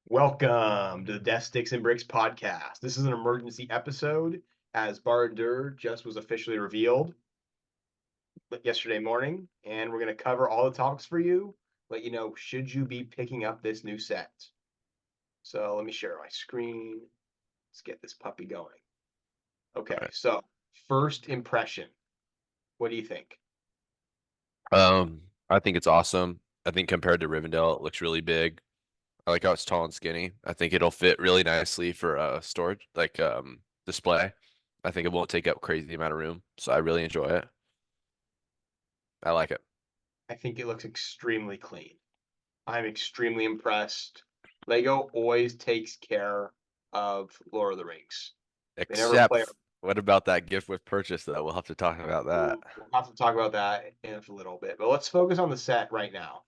Welcome to the Death Sticks and Bricks podcast. This is an emergency episode as BARAD-DUR just was officially revealed yesterday morning, and we're going to cover all the topics for you, let you know should you be picking up this new set. So let me share my screen. Let's get this puppy going. Okay, Right. so first impression. What do you think? I think it's awesome. I think compared to Rivendell, it looks really big. I like how it's tall and skinny. I think it'll fit really nicely for storage, like display. I think it won't take up crazy amount of room, so I really enjoy it. I like it. I think it looks extremely clean. I'm extremely impressed. Lego always takes care of Lord of the Rings. They never play. Except, what about that gift with purchase though? We'll have to talk about that. We'll have to talk about that in a little bit, but let's focus on the set right now.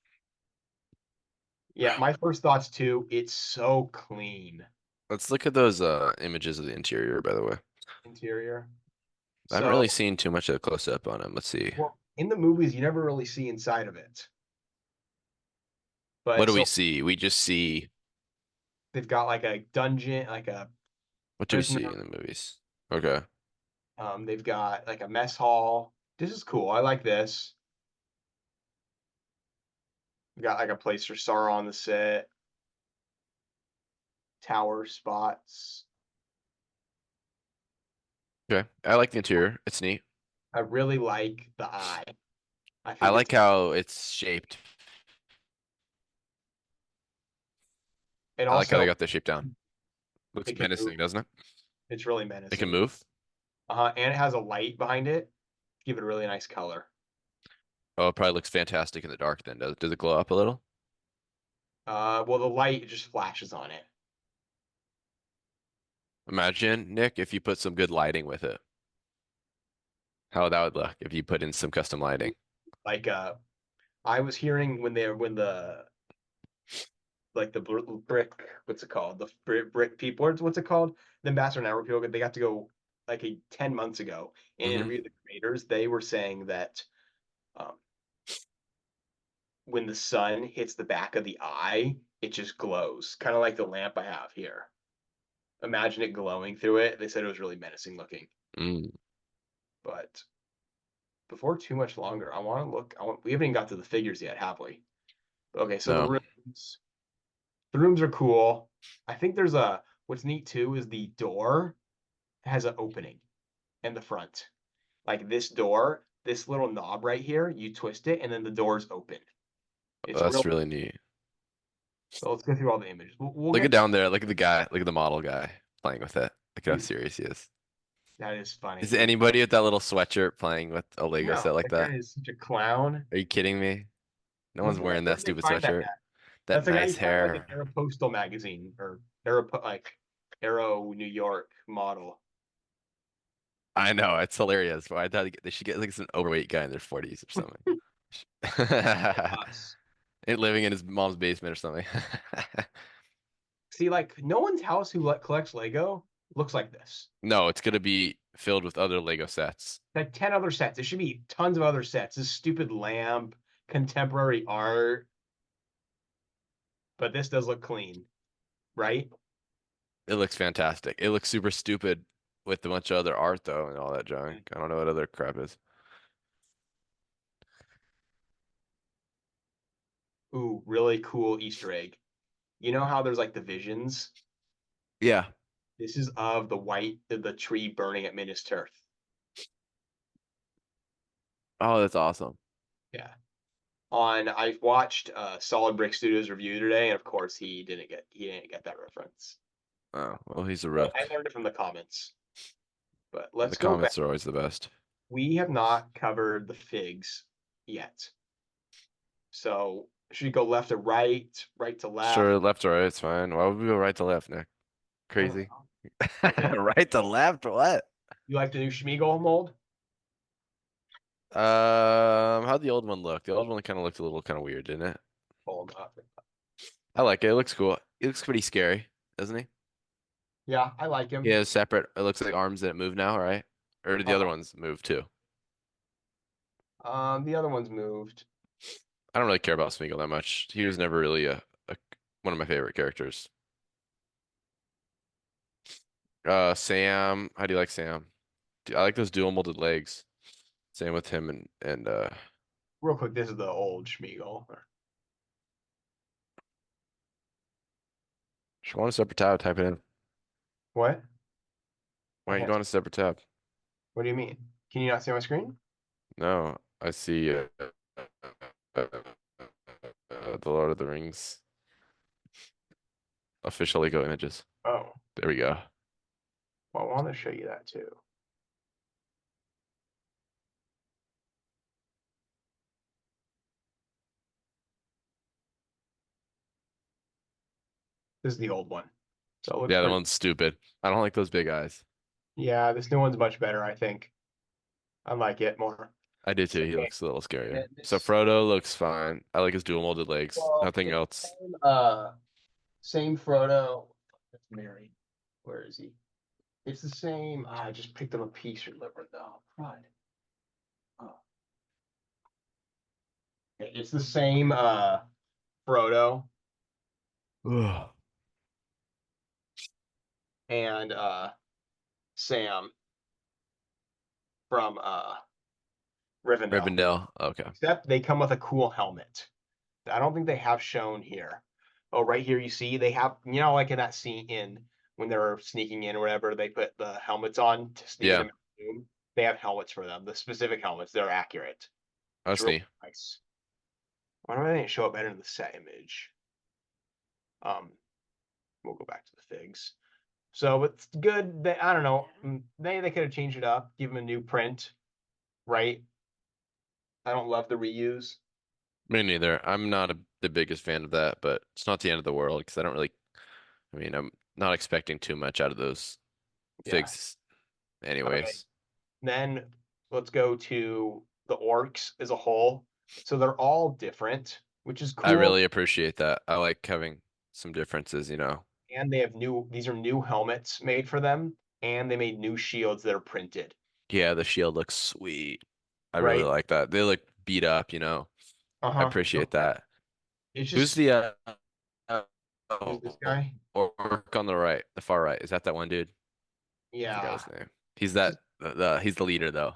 Yeah, my first thoughts too. It's so clean Let's look at those images of the interior, by the way. interior. I haven't really So, seen too much of a close up on them. Let's see. well, in the movies, you never really see inside of it, What but do we so see? We just see they've got like a dungeon, like a what do we see prisoner. in the movies? Okay. They've got like a mess hall. This is cool. I like this. We got like a place for Sauron to sit, tower spots. Okay. I like the interior. It's neat. I really like the eye. I I think it's like how it's shaped. and I like how they also got the shape down. Looks it can move. menacing, doesn't it? It's really It can menacing. move. And it has a light behind it. Give it a really nice color. Oh, it probably looks fantastic in the dark then. Does it glow up a little? Well, the light just flashes on it. Imagine, Nick, if you put some good lighting with it. How that would look if you put in some custom lighting. Like I was hearing when the like the brick, what's it called? The brick people, what's it called? The Ambassador Network people, they got to go like 10 months ago and Hmm. interview the creators. They were saying that um, when the sun hits the back of the eye, it just glows, kind of like the lamp I have here. Imagine it glowing through it. They said it was really menacing looking. Mm, But before too much longer, I want to look. We haven't even got to the figures yet, have we? Okay, so the no. rooms. The rooms are cool. I think there's a what's neat too is the door has an opening in the front. Like this door, this little knob right here, you twist it and then the door's open. It's That's real. really neat. So let's go through all the images. We'll Look at get to down there. Look at the guy. Look at the model guy playing with it. Look at how dude. serious he is. That is Is funny. there anybody with that little sweatshirt playing with a Lego No, set like that guy that? is such a clown. Are you kidding me? No one's wearing Where that did they stupid find that sweatshirt. guy? That That's the guy you nice find in like an hair. Aeropostal magazine or Aero New York model. I know, it's hilarious. But I thought they should get like some overweight guy in their 40s or something. Us. And living in his mom's basement or something. See, like no one's house who collects Lego looks like this. No, it's gonna be filled with other Lego sets. Like 10 other sets. There should be tons of other sets. This stupid lamp, contemporary art, but this does look clean, right? It looks fantastic. It looks super stupid with a bunch of other art though and all that junk. I don't know what other crap is. Ooh, really cool Easter egg. You know how there's like the visions? Yeah. This is of the tree burning at Minas Tirith. Oh, that's awesome. Yeah. I watched Solid Brick Studios review today, and of course he didn't get that reference. Oh, well, he's a But I rook. learned it from the comments. But The let's go back. comments are always the best. We have not covered the figs yet. So should we go left to right, right to left? Sure, left or right, it's fine. Why would we go right to left, Nick? I don't Crazy. know. Okay. Right to left? What? You like the new Schmiegel mold? How'd the old one look? The old one kind of looked a little kind of weird, didn't it? Hold up. I like it. It looks cool. He looks pretty scary, doesn't he? Yeah, I like He him. has separate, it looks like arms that move now, right? Or did the other Uh, ones move too? the other one's moved. I don't really care about Smeagol that much. He was never really one of my favorite characters. Sam, how do you like Sam? I like those dual molded legs. Same with him and Real quick, this is the old Schmiegel. if you want a separate tab, type it in. What? Why I don't you can't. go on a separate tab? What do you mean? Can you not see my screen? No, I see the Lord of the Rings official Lego images. Oh, There we go. well, I want to show you that too. This is the old one. So it looks Yeah, that pretty. one's stupid. I don't like those big eyes. Yeah, this new one's much better, I think. I like it more. I did too. He Same. looks a little scarier. So This, Frodo looks fine. I like his dual molded legs. well, Nothing it's else. same Frodo. That's Mary. Where is he? It's the same. I just picked up a piece or liver though. Right. Oh. It's the same Frodo Ugh. and Sam from Rivendell. Rivendell. Okay. Except they come with a cool helmet. I don't think they have shown here. Oh, right here you see they have, like in that scene in when they're sneaking in or whatever, they put the helmets on to sneak Yeah, into the room. They have helmets for them, the specific helmets. They're accurate. It's that's really neat. nice. Why don't they show it better in the set image? Um, we'll go back to the figs. So it's good. I don't know. They could have changed it up, give them a new print, right? I don't love the reuse. Me neither. I'm not the biggest fan of that, but it's not the end of the world because I don't really. I mean, I'm not expecting too much out of those Yeah. figs, Okay. anyways. Then let's go to the orcs as a whole. So they're all different, which is I cool. really appreciate that. I like having some differences. And they have these are new helmets made for them, and they made new shields that are printed, Yeah, the shield looks sweet. I really right? like that. They look beat up. I Uh-huh. appreciate that. It's Who's just the who's this guy? orc on the right, the far right? Is that one dude? I forgot Yeah. his name. He's What's his, he's the leader though.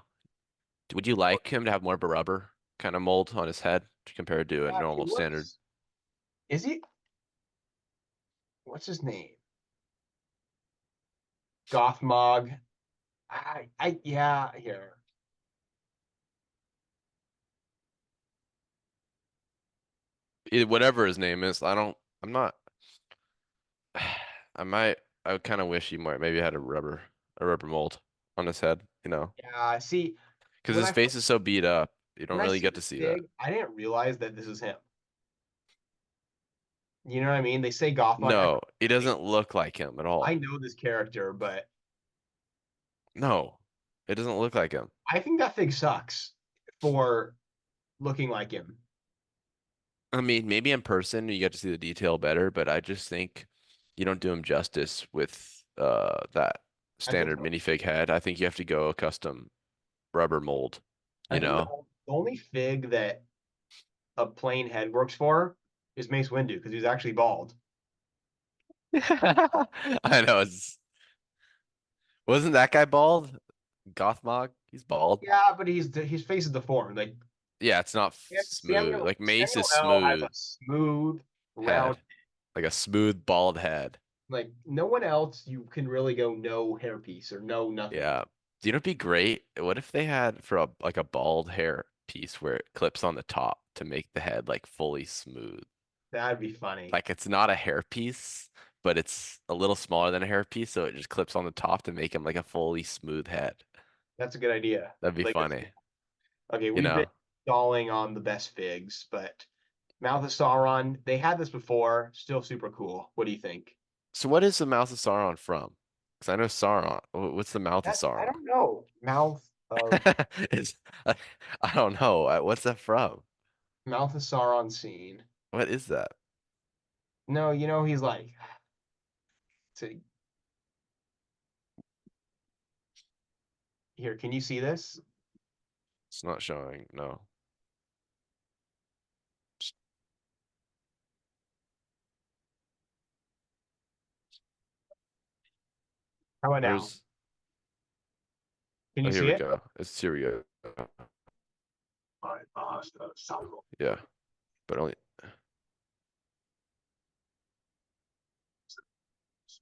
Would you like him to have more of a rubber kind of mold on his head compared to a yeah, he normal standard? looks. Is he? What's his name? Gothmog. Yeah, here. Whatever his name is, I'm not. I might. I kind of wish he might maybe had a rubber mold on his head. Yeah, see, Because when his I face is so beat up, you don't when I really see get to this see that. fig, I didn't realize that this is him. You know what I mean? They say Gothmog. No, he doesn't look like him at I all. know this character, but No, it doesn't look like him. I think that fig sucks for looking like him. I mean, maybe in person you get to see the detail better, but I just think you don't do him justice with that I think standard minifig head. I think you have to go a custom rubber mold, I you think know? the only fig that a plain head works for is Mace Windu because he's actually bald. I know wasn't that guy bald? Gothmog? He's bald. Yeah, but his face is deformed. Like Yeah, it's not smooth. Samuel Like Mace Samuel is L has smooth a smooth, round. head. Like a smooth bald head. Like no one else, you can really go no hairpiece or no nothing. Yeah. Do you know what'd be great? What if they had for a bald hair piece where it clips on the top to make the head like fully smooth? That'd be funny. Like it's not a hair piece, but it's a little smaller than a hair piece, so it just clips on the top to make him like a fully smooth head. That's a good idea. That'd be Like funny, okay, you we've been know? stalling on the best figs, but Mouth of Sauron, they had this before, still super cool. What do you think? So what is the mouth of Sauron from? Because I know Sauron. What's the mouth of That I Sauron? don't know. Mouth of It's I don't know. What's that from? Mouth of Sauron scene. What is that? No, he's like to, here, can you see this? It's not showing. No. How about now? Where's Can oh you here see we it? go. It's here we go. Yeah, but only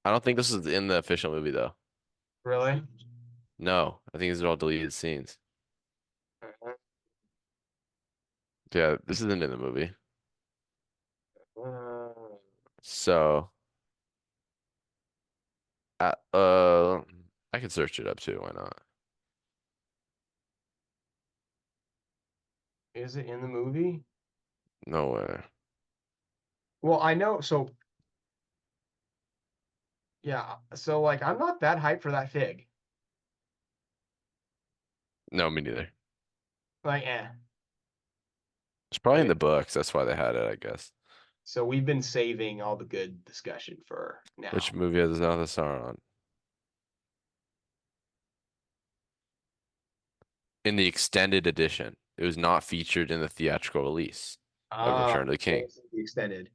I don't think this is in the official movie though. Really? No, I think these are all deleted scenes. Yeah, this isn't in the movie. Uh, So, I can search it up too. Why not? is it in the movie? No way. Well, I know. So yeah. So like, I'm not that hyped for that fig. No, me neither. Like, eh. It's probably in Okay. the books. That's why they had it, I guess. So we've been saving all the good discussion for Which now. movie has the Sauron? In the extended edition. It was not featured in the theatrical release of Ah, Return of the so King. this is the extended.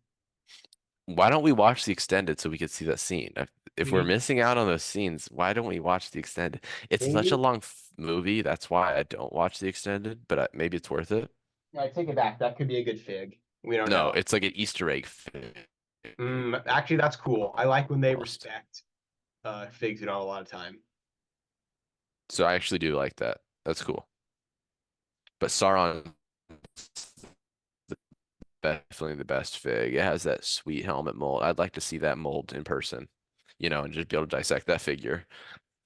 Why don't we watch the extended so we could see that scene? If We we're need missing out on those scenes, why don't we watch the extended? It's such a maybe. long movie. That's why I don't watch the extended, but maybe it's worth it. I take it back. That could be a good fig. We don't No, know. it's like an Easter egg Actually, that's cool. I like when they almost. respect figs who don't have a lot of time. So I actually do like that. That's cool. But Sauron definitely the best fig. It has that sweet helmet mold. I'd like to see that mold in person, and just be able to dissect that figure.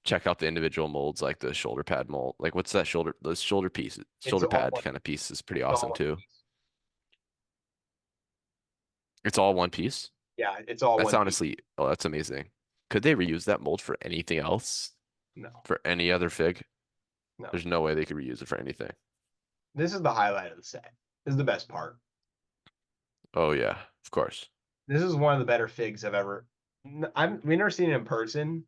Check out the individual molds, like the shoulder pad mold. Like what's that shoulder, those shoulder pieces, It's shoulder all pad one. kind of piece is pretty It's all awesome one too. piece. It's all one piece. Yeah, it's all That's one piece. honestly, oh, that's amazing. Could they reuse that mold for anything else? No, For any other fig? no. There's no way they could reuse it for anything. This is the highlight of the set. This is the best part. Oh yeah, of course. This is one of the better figs I've ever. We've never seen it in person,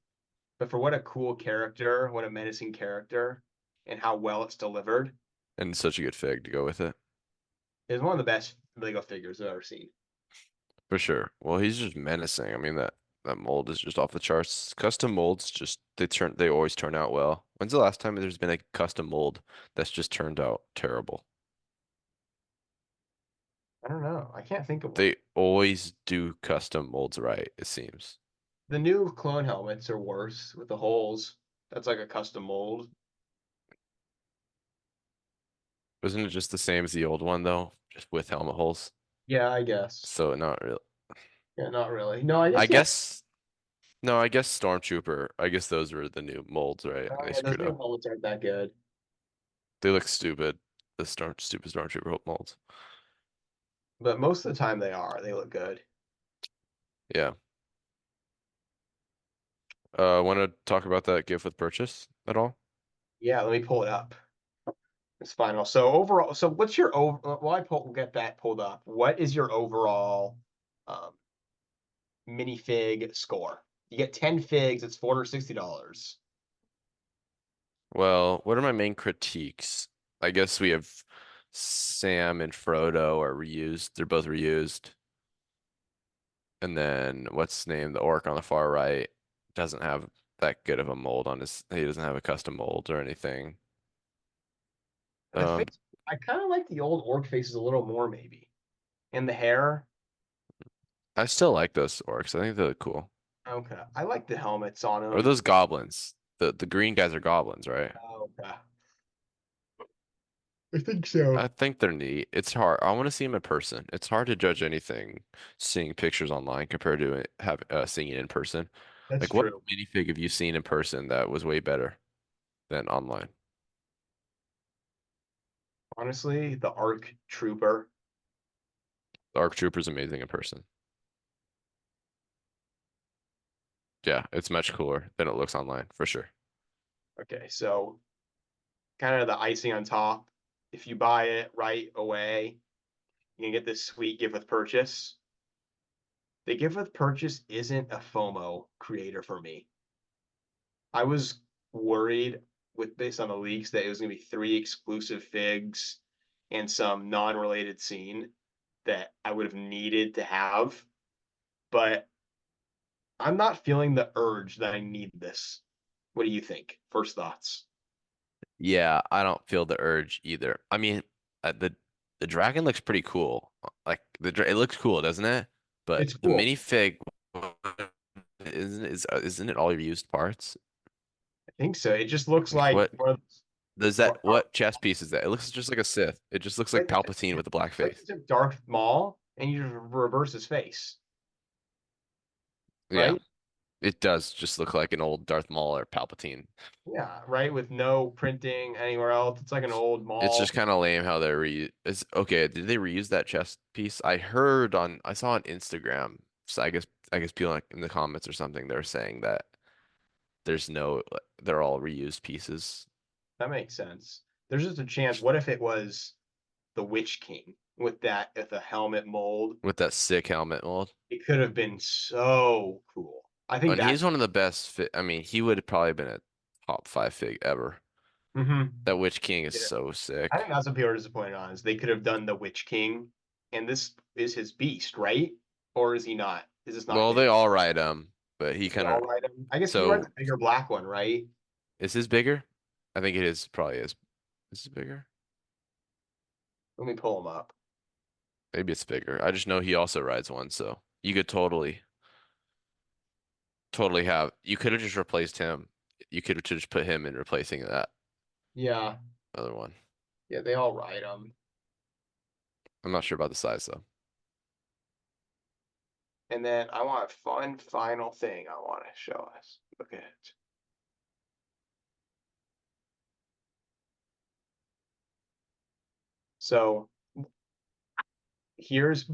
but for what a cool character, what a menacing character, and how well it's delivered, And such a good fig to go with it. is one of the best Lego figures I've ever seen. For sure. Well, he's just menacing. I mean that mold is just off the charts. Custom molds just they always turn out well. When's the last time there's been a custom mold that's just turned out terrible? I don't know. I can't think of one. They always do custom molds right, it seems. The new clone helmets are worse with the holes. That's like a custom mold. Wasn't it just the same as the old one though? Just with helmet holes. Yeah, I guess. So not real. Yeah, not really. No, I I guess yeah. guess no, I guess Stormtrooper. I guess those were the new molds, right? Oh And they yeah, those screwed new up. helmets aren't that good. They look stupid. The stupid Stormtrooper molds. But most of the time they are. They look good. Yeah. Want to talk about that gift with purchase at all? Yeah, let me pull it up. It's final. So overall, so what's your over? Well, get that pulled up. What is your overall um, minifig score? You get 10 figs. It's $460. Well, what are my main critiques? I guess we have Sam and Frodo are reused. They're both reused. And then what's his name? The orc on the far right doesn't have that good of a mold on his. He doesn't have a custom mold or anything. The Um, face, I kind of like the old orc faces a little more, maybe. And the hair. I still like those orcs. I think they look cool. Okay, I like the helmets on Or them. those goblins. The green guys are goblins, right? Okay, I think I so. think they're neat. It's hard. I want to see them in person. It's hard to judge anything seeing pictures online compared to seeing it in person. That's Like, what true. minifig have you seen in person that was way better than online? Honestly, the ARC Trooper. The ARC Trooper's amazing in person. Yeah, it's much cooler than it looks online, for sure. Okay, so kind of the icing on top. If you buy it right away, you can get this sweet gift with purchase. The gift with purchase isn't a FOMO creator for me. I was worried with based on the leaks that it was going to be three exclusive figs and some non-related scene that I would have needed to have. But I'm not feeling the urge that I need this. What do you think? First thoughts. Yeah, I don't feel the urge either. I mean, the dragon looks pretty cool. Like it looks cool, doesn't it? But It's the cool. minifig isn't it all your used parts? I think so. It just looks Like like what one of does those, that what chess piece is that? It looks just like a Sith. It just looks like like Palpatine with a black like face. you took Darth Maul and you just reverse his face, Yeah, right? it does just look like an old Darth Maul or Palpatine. Yeah, right. With no printing anywhere else. It's like an old It's Maul. just kind of lame how they're re is okay. Did they reuse that chess piece? I saw on Instagram. So I guess people like in the comments or something they're saying that there's no they're all reused pieces That makes sense. There's just a chance. What if it was the Witch King with the helmet mold? with that sick helmet mold. It could have been so cool. I think And that. he's one of the best fit. I mean, he would have probably been a top five fig ever. Mhm. That Witch King is Yeah. so I think sick. that's what people are disappointed on is they could have done the Witch King, and this is his beast, right? Or is he not? Is this not Well, his? they all ride him, but he They kind all of ride him. I guess he rides so a bigger black one, right? is his bigger? I think it is probably is. Is it bigger? Let me pull him up. Maybe it's bigger. I just know he also rides one, so you could totally have. You could have just replaced him. You could have just put him in replacing that Yeah, other one. yeah, they all ride him. I'm not sure about the size though. And then I want a fun final thing I want to show us. Look at it. So here's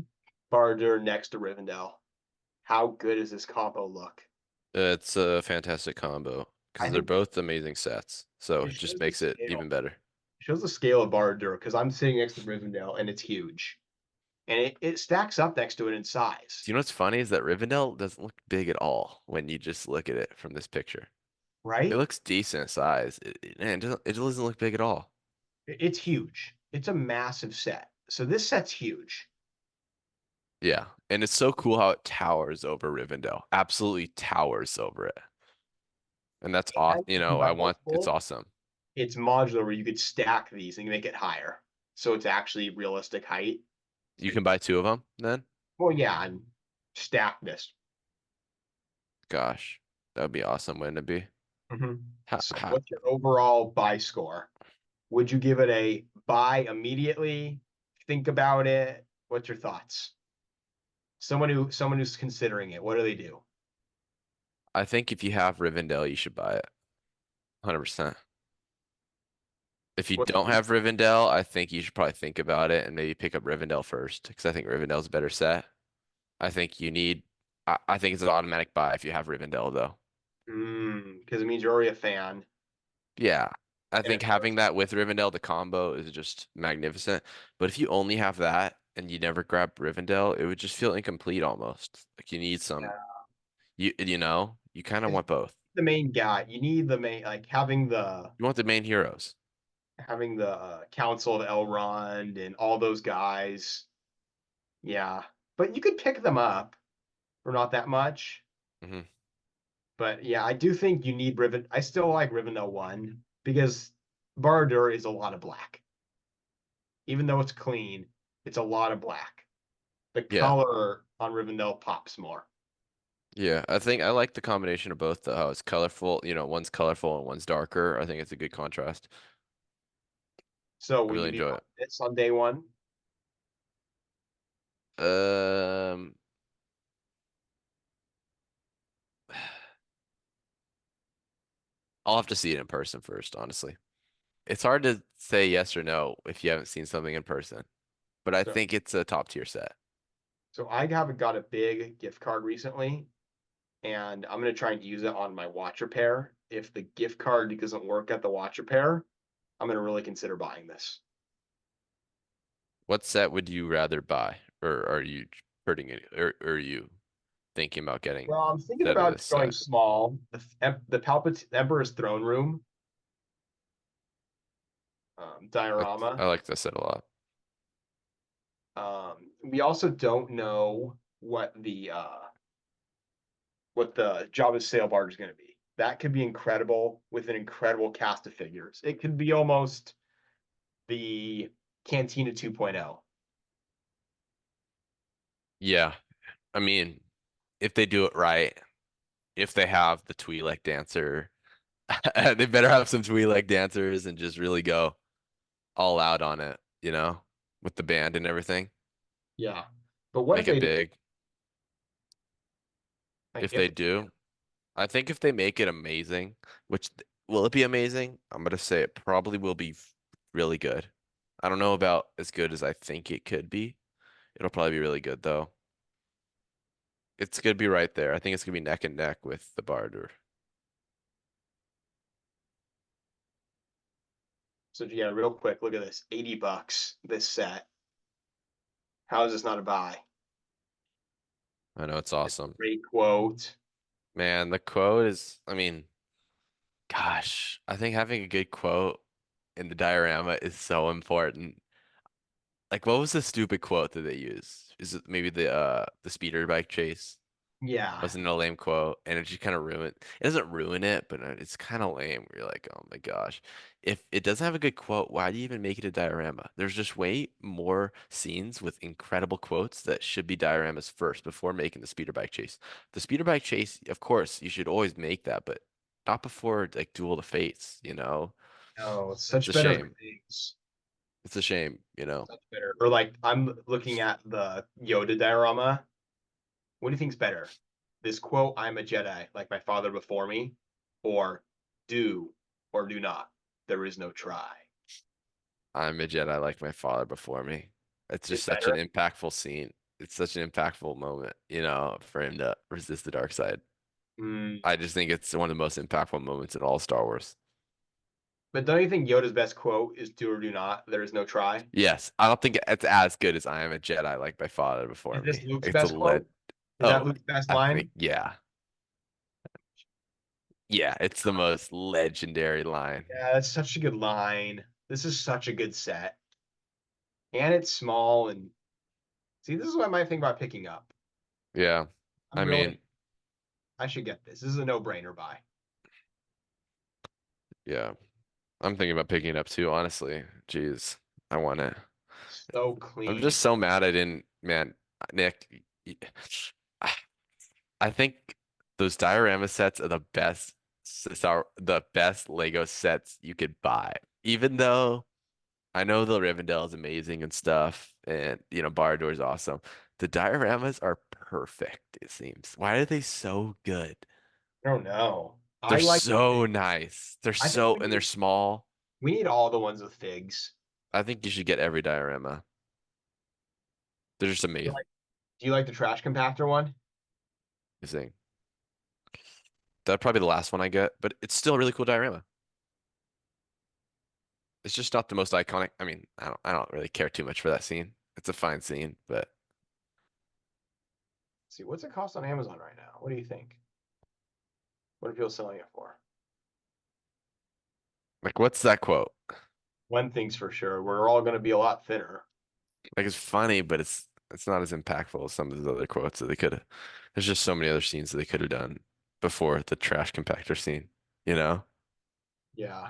Barder next to Rivendell. How good does this combo look? It's a fantastic combo I because they're think both amazing sets, so it it just shows the makes it scale. even better. It shows the scale of Barad-dur because I'm sitting next to Rivendell and it's huge. And it stacks up next to it in size, Do you know what's funny is that Rivendell doesn't look big at all when you just look at it from this picture. It right? looks decent size. It doesn't look big at all. It's huge. It's a massive set. So this set's huge. Yeah, and it's so cool how it towers over Rivendell. Absolutely towers over it. And that's awesome. And if you buy It's multiple, awesome. it's modular where you could stack these and make it higher. So it's actually realistic height. You can buy two of them then? Well, yeah, and stack this. Gosh, that would be awesome, wouldn't it be? Mhm. Ha, So ha. what's your overall buy score? Would you give it a buy immediately? Think about it. What's your thoughts? Someone who's considering it, what do they do? I think if you have Rivendell, you should buy it. 100%. If you What don't have Rivendell, I think you should probably think about it and maybe pick up Rivendell first because I think Rivendell's a better set. I think you need, I think it's an automatic buy if you have Rivendell though. Because it means you're already a fan. Yeah. I And think having that with Rivendell, the combo is just magnificent. But if you only have that and you never grab Rivendell, it would just feel incomplete almost. Like you need some, you kind of because want both. the main guy, you need the main like You want the main heroes. having the Council of Elrond and all those guys. Yeah, but you could pick them up for not that much. Hmm. But yeah, I do think you need Riven. I still like Rivendell one because Barad-dûr is a lot of black. Even though it's clean, it's a lot of black. The Yeah. color on Rivendell pops more. Yeah. I think I like the combination of both though, how it's colorful, one's colorful and one's darker. I think it's a good contrast. So I will you really be enjoy buying it. this on day one? Um, I'll have to see it in person first, honestly. It's hard to say yes or no if you haven't seen something in person, but I So think it's a top tier set. so I haven't got a big gift card recently, and I'm gonna try and use it on my watch repair. If the gift card doesn't work at the watch repair, I'm gonna really consider buying this. What set would you rather buy, or are you hurting it, or are you thinking about getting Well, I'm thinking set of about this going set? small. The Palpatine Emperor's throne room I diorama. like this set a lot. We also don't know what the Jabba's sail barge is going to be. That could be incredible with an incredible cast of figures. It could be almost the Cantina 2.0. Yeah. I mean, if they do it right, if they have the Twi'lek dancer, they better have some Twi'lek dancers and just really go all out on it, with the band and everything. Yeah. But what if Make it they big. like If if they do, I think if they make it amazing, will it be amazing? I'm gonna say it probably will be really good. I don't know about as good as I think it could be. It'll probably be really good though. It's gonna be right there. I think it's gonna be neck and neck with the BARD-DUR. so yeah, real quick, look at this. $80 this set. How is this not a buy? I know it's awesome. Great quote. Man, the quote is, I mean, gosh, I think having a good quote in the diorama is so important. Like, what was the stupid quote that they used? Is it maybe the speeder bike chase? Yeah. Wasn't a lame quote, and it just kind of ruined. It doesn't ruin it, but it's kind of lame. Where you're like, oh my gosh, if it doesn't have a good quote, why do you even make it a diorama? There's just way more scenes with incredible quotes that should be dioramas first before making the speeder bike chase. The speeder bike chase, of course, you should always make that, but not before like Duel of the Fates. No, it's It's such a better shame. things. It's a shame. Such better. Or like I'm looking at the Yoda diorama. What do you think's better? This quote, I'm a Jedi, like my father before me, or do or do not. There is no try. I'm a Jedi like my father before me. It's Is just such an better? impactful scene. It's such an impactful moment, for him to resist the dark side. Mm. I just think it's one of the most impactful moments in all Star Wars. But don't you think Yoda's best quote is do or do not? There is no try. Yes, I don't think it's as good as I am a Jedi like my father before Is this me. Luke's It's a best lit. quote? Is that Oh, Luke's best I think, line? yeah. Yeah, it's the most legendary line. Yeah, that's such a good line. This is such a good set. And it's small and see, this is what I might think about picking up. Yeah. I'm I mean, really I should get this. This is a no-brainer buy. yeah. I'm thinking about picking it up too, honestly. Jeez, I want it. So I'm clean. just so mad I didn't, man, Nick. I think those diorama sets are the best Lego sets you could buy. Even though I know the Rivendell is amazing and stuff, and BARD-DUR is awesome. The dioramas are perfect, it seems. Why are they so good? I don't know. They're I like the so figs. nice. They're I think so, and they're small. we need all the ones with figs. I think you should get every diorama. They're just You amazing. like, do you like the trash compactor one? That'd probably be the last one I get, but it's still a really cool diorama. It's just not the most iconic. I mean, I don't really care too much for that scene. It's a fine scene, but Let's see, what's it cost on Amazon right now? What do you think? What are people selling it for? like, what's that quote? One thing's for sure, we're all going to be a lot thinner. Like, it's funny, but it's not as impactful as some of the other quotes that they could have. There's just so many other scenes that they could have done before the trash compactor scene, you know? Yeah.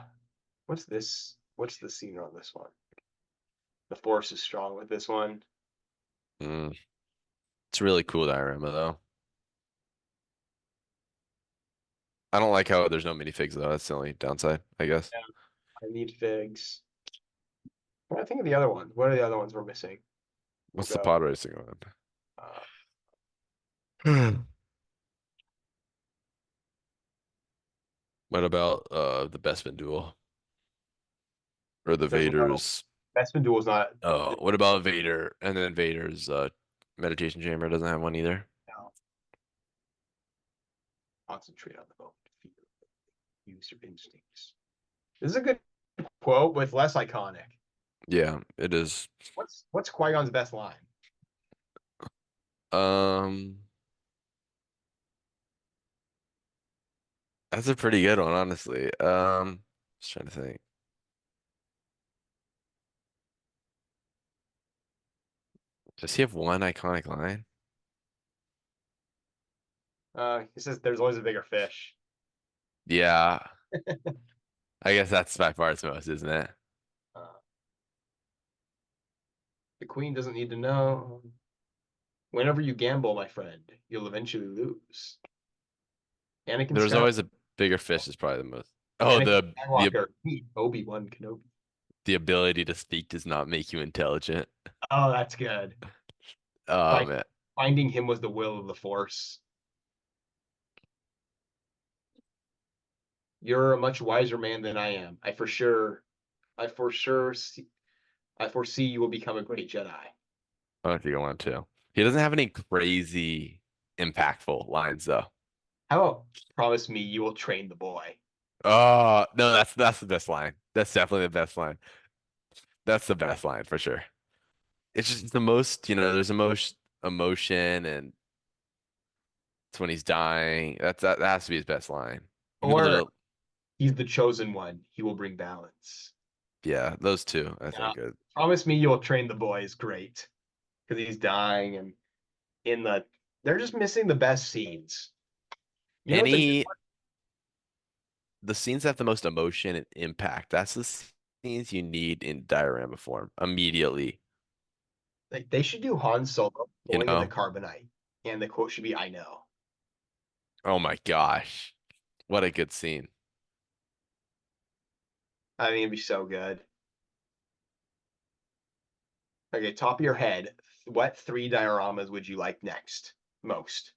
What's this? What's the scene on this one? The force is strong with this one. Mm. It's a really cool diorama, though. I don't like how there's no minifigs, though. That's the only downside, I guess. Yeah, I need figs. I think of the other ones. What are the other ones we're missing? We'll What's the go. pod racing one? Uh, What about the Bespin duel or the there's no Vader's? Bespin Duel's not. Oh, what about Vader? And then Vader's meditation chamber doesn't have one either. No, concentrate on the moment. Use your instincts. This is a good quote, but less iconic. Yeah, it is. What's Qui-Gon's best line? Um, that's a pretty good one, honestly. Just trying to think. Does he have one iconic line? He says there's always a bigger fish. Yeah, I guess that's by far its most, isn't it? Uh, the queen doesn't need to know. Whenever you gamble, my friend, you'll eventually lose. Anakin There's Skywalker. always a bigger fish is probably the most. Oh, Anakin the Skywalker. Meet Obi-Wan Kenobi. the ability to speak does not make you intelligent. Oh, that's good. Oh Find, man. finding him was the will of the Force. You're a much wiser man than I am. I for sure, see, I foresee you will become a great Jedi. I don't think I want to. He doesn't have any crazy impactful lines though. How about promise me you will train the boy? Oh no, that's the best line. That's definitely the best line. That's the best line for sure. It's just the most, there's emotion and it's when he's dying. That has to be his best line. Even Or though he's the chosen one. He will bring balance. yeah, those two I Yeah. think are Promise me you'll train the boy is great because he's dying and in the they're just missing the best scenes. You know, it's a good any the scenes that have the most emotion and impact. That's the scenes you need in diorama form immediately, like they should do Han Solo you going in the know? carbonite, and the quote should be "I know." Oh my gosh. What a good scene. I mean, it'd be so good. Okay, top of your head, what three dioramas would you like next most?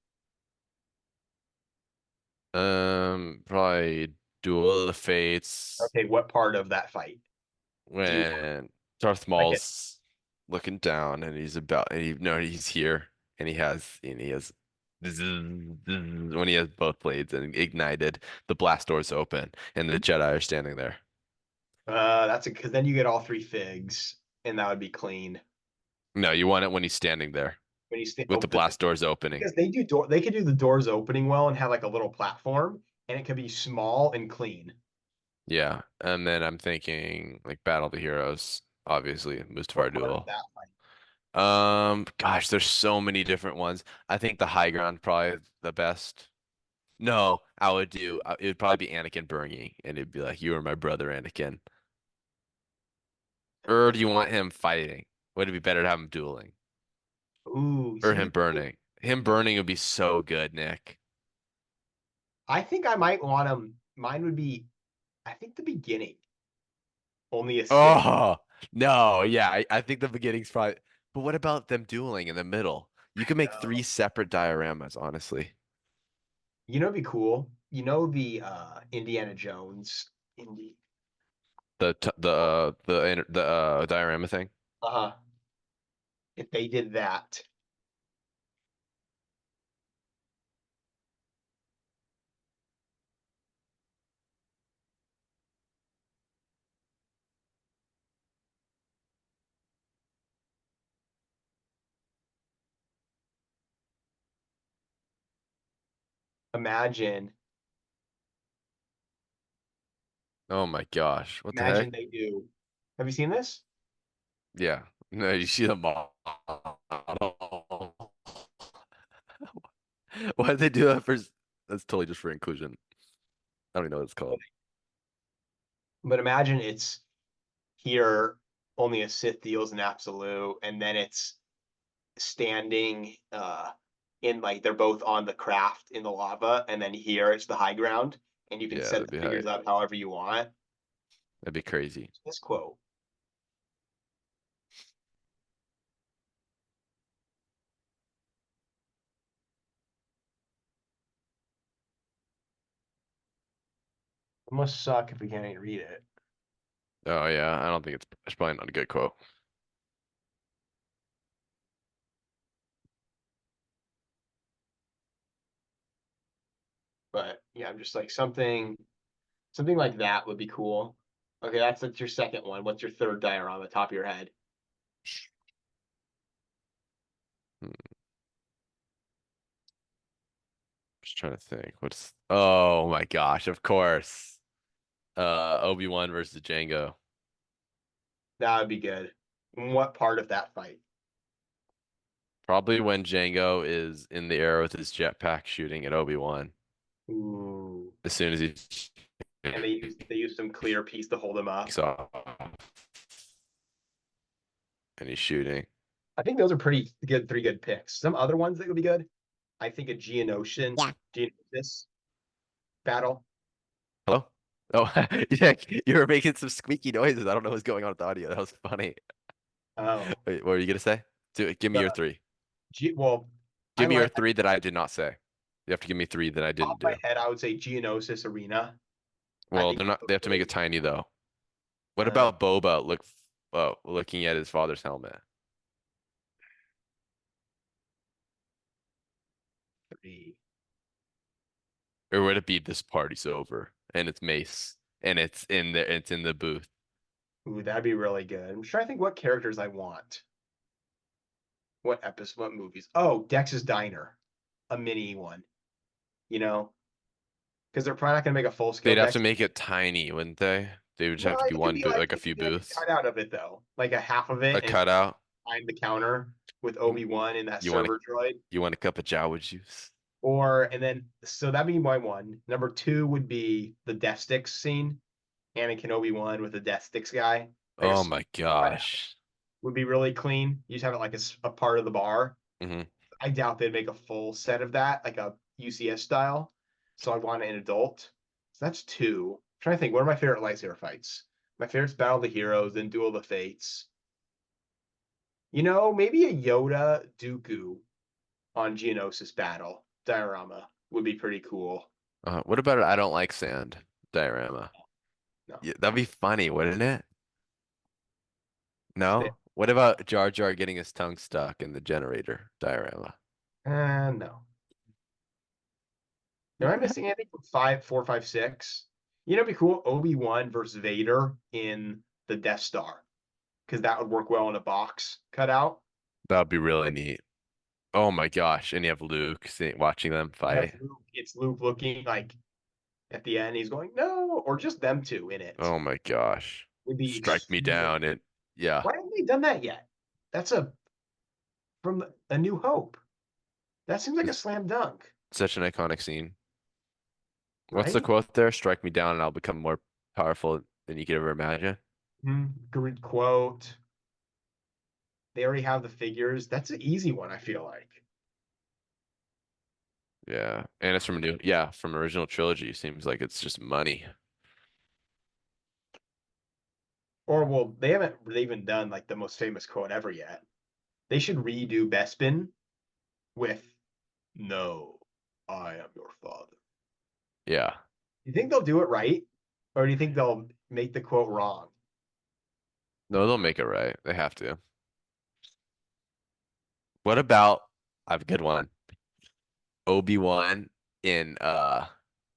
Probably Duel of the Fates Okay, what part of that fight do you when Darth like it? Maul's looking down and he's here and he has when he has both blades and ignited, the blast doors open and the Jedi are standing there. That's because then you get all three figs, and that would be clean. No, you want it when he's standing there When you stand, with the blast doors opening. because they could do the doors opening well and have like a little platform, and it could be small and clean. Yeah. And then I'm thinking like Battle of the Heroes, obviously, What Mustafar part of Duel. that? Gosh, there's so many different ones. I think the high ground probably the best. No, it would probably be Anakin burning, and it'd be like, "You are my brother, Anakin." Or do you want him fighting? Would it be better to have him dueling Ooh, or see, him burning? Him burning would be so good, Nick. I think I might want them. Mine would be, I think the beginning, only a Sith. Oh no, yeah, I think the beginning's probably. But what about them dueling in the middle? You could make No. three separate dioramas, honestly. You know, it'd be cool. You know the Indiana Jones indie. The diorama thing. Uh, if they did that, imagine, Oh my gosh, what the imagine heck? they do. Have you seen this? Yeah, no, you see the model. Why did they do that for? That's totally just for inclusion. I don't even know what it's called. But imagine it's here only a Sith deals an absolute, and then it's standing in like they're both on the craft in the lava, and then here it's the high ground, and you can Yeah, set that'd the be figures hype. up however you want. That'd be crazy. This quote. It must suck if we can't even read it. Oh yeah, I don't think it's probably not a good quote. But yeah, I'm just like something like that would be cool. Okay, that's your second one. What's your third diorama, top of your head? Hmm, just trying to think. What's Oh my gosh, of course. Obi-Wan versus Django. That would be good. And what part of that fight? Probably when Django is in the air with his jetpack shooting at Obi-Wan. Ooh. As soon as he And they used some clear piece to hold him up. takes off and he's shooting. I think those are pretty good, three good picks. Some other ones that would be good. I think a Geonosis battle. Hello? Oh, yeah, you were making some squeaky noises. I don't know what's going on with the audio. That was funny. Oh, Wait, what were you gonna say? Give me the your three. well, I Give me your like three that I did not say. You have to give me three that I off didn't my do. head. I would say Geonosis Arena. I Well, think they're that's not. They have to make really it tiny though. What uh, about Boba looking at his father's helmet? three. Or would it be this party's over and it's Mace and it's in the booth? Ooh, that'd be really good. I'm trying to think what characters I want. What episode? What movies? Oh, Dex's Diner, a mini one. You know, because they're probably not gonna make a full scale They'd have to Dex. make it tiny, wouldn't they? They would just have Well, to be it could one be booth, like like a it could few be like a booths. cutout of it though, like a half of A it, and cutout. behind the counter with You, Obi-Wan in that you want a server droid. you want a cup of Jawa juice? Or and then so that'd be my one. Number two would be the Death Sticks scene. Anakin Obi-Wan with the Death Sticks guy. Like Oh my gosh. would be really clean. You just have it like a part of the bar. Hmm. I doubt they'd make a full set of that, like a UCS style. So I want an adult. So that's two. I'm trying to think, what are my favorite lightsaber fights? My favorite's Battle of the Heroes, then Duel of the Fates. Maybe a Yoda Dooku on Geonosis battle diorama would be pretty cool. What about it? I don't like sand diorama. No. Yeah, that'd be funny, wouldn't it? No? What about Jar Jar getting his tongue stuck in the generator diorama? No. Am I missing anything from five, four, five, six? It'd be cool. Obi-Wan versus Vader in the Death Star, because that would work well in a box cutout. That'd be really neat. Oh my gosh. And you have Luke watching them You have fight. Luke, it's Luke looking like at the end, he's going, no, or just them two in it. Oh my gosh. Would be Strike me extremely. down and yeah, Why haven't they done that yet? That's from A New Hope. That seems like a it's slam dunk, such an iconic scene. What's the right? quote there? Strike me down and I'll become more powerful than you could ever imagine. Good quote. They already have the figures. That's an easy one, I feel like. Yeah. And it's from a new, yeah, from original trilogy. Seems like it's just money. Or well, they haven't really even done like the most famous quote ever yet. They should redo Bespin with "No, I am your father." Yeah. You think they'll do it right, or do you think they'll make the quote wrong? No, they'll make it right. They have to. What about, I have a good one. Obi-Wan in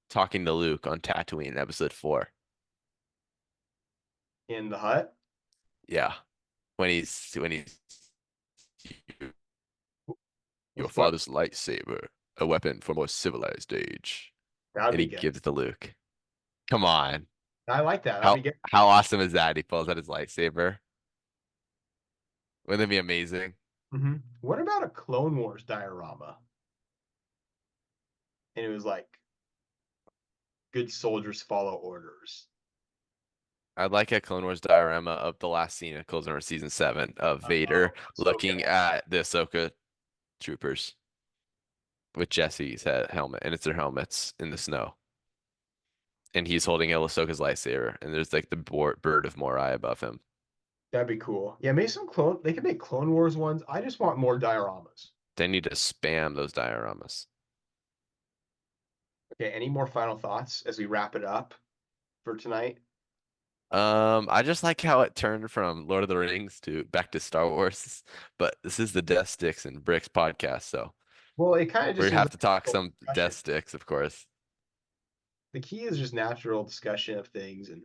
talking to Luke on Tatooine in episode 4. In the hut, Yeah. When he's your what father's lightsaber, a weapon for more civilized age. that would And be he good. gives it to Luke. Come on. I like that. That'd How be good. how awesome is that? He pulls out his lightsaber. Wouldn't it be amazing? What about a Clone Wars diorama? And it was like, "Good soldiers follow orders." I'd like a Clone Wars diorama of the last scene of Clone Wars season 7 of Vader Ahsoka. looking at the Ahsoka troopers with Jesse's helmet, and it's their helmets in the snow. And he's holding Ahsoka's lightsaber, and there's like the bird of Morai above him. That'd be cool. Yeah, maybe some clone. They could make Clone Wars ones. I just want more dioramas. They need to spam those dioramas. Okay, any more final thoughts as we wrap it up for tonight? I just like how it turned from Lord of the Rings to back to Star Wars, but this is the Death Sticks and Bricks podcast, so Well, it kind of just we seems have like to talk natural some Death discussion. Sticks, of course. The key is just natural discussion of things, and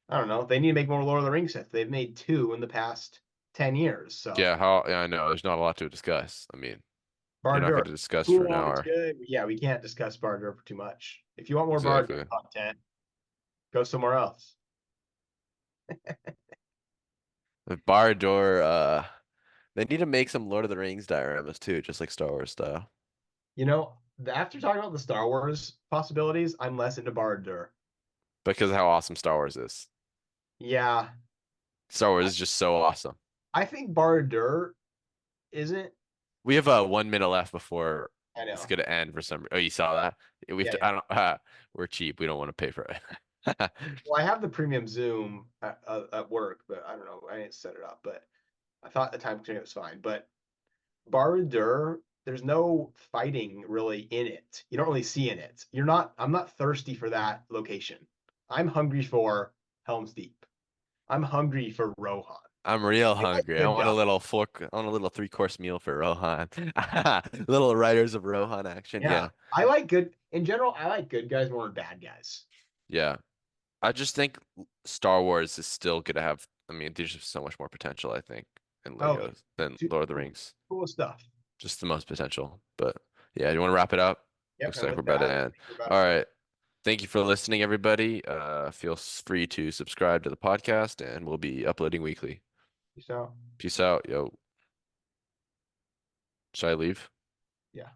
I don't know. They need to make more Lord of the Rings sets. They've made two in the past 10 years. So Yeah, I know there's not a lot to discuss. I mean, you're not going BARAD-DUR, to discuss for an cool. It's hour. good. Yeah, we can't discuss BARAD-DUR for too much. If you want more BARAD-DUR Exactly. content, go somewhere else. The BARAD-DUR, They need to make some Lord of the Rings dioramas too, just like Star Wars style. After talking about the Star Wars possibilities, I'm less into BARAD-DUR. Because of how awesome Star Wars is. Yeah, Star Wars I, is just so awesome. I think BARAD-DUR isn't. We have 1 minute left before I it's know. gonna end for some. Oh, you saw that? We have Yeah, to. yeah. I don't. We're cheap. We don't want to pay for it. Well, I have the premium Zoom at work, but I don't know. I didn't set it up, but I thought the time consuming was fine. But BARAD-DUR, there's no fighting really in it. You don't really see in it. I'm not thirsty for that location. I'm hungry for Helm's Deep. I'm hungry for Rohan. I'm real I like hungry. I good want a guys. little I want a little three-course meal for Rohan. Little Riders of Rohan action. Yeah. Yeah. I like good in general, I like good guys more than bad guys. Yeah. I just think Star Wars is still gonna have. I mean, there's just so much more potential, I think, in Oh, Legos than too Lord of the cool, Rings. cool stuff. Just the most potential. But yeah, you want to wrap it up? Yep. Looks And like we're with about to that, I end. think we're about All to end. right. Thank you for listening, everybody. Feel free to subscribe to the podcast, and we'll be uploading weekly. Peace out. Peace out, yo. Should I leave? Yeah.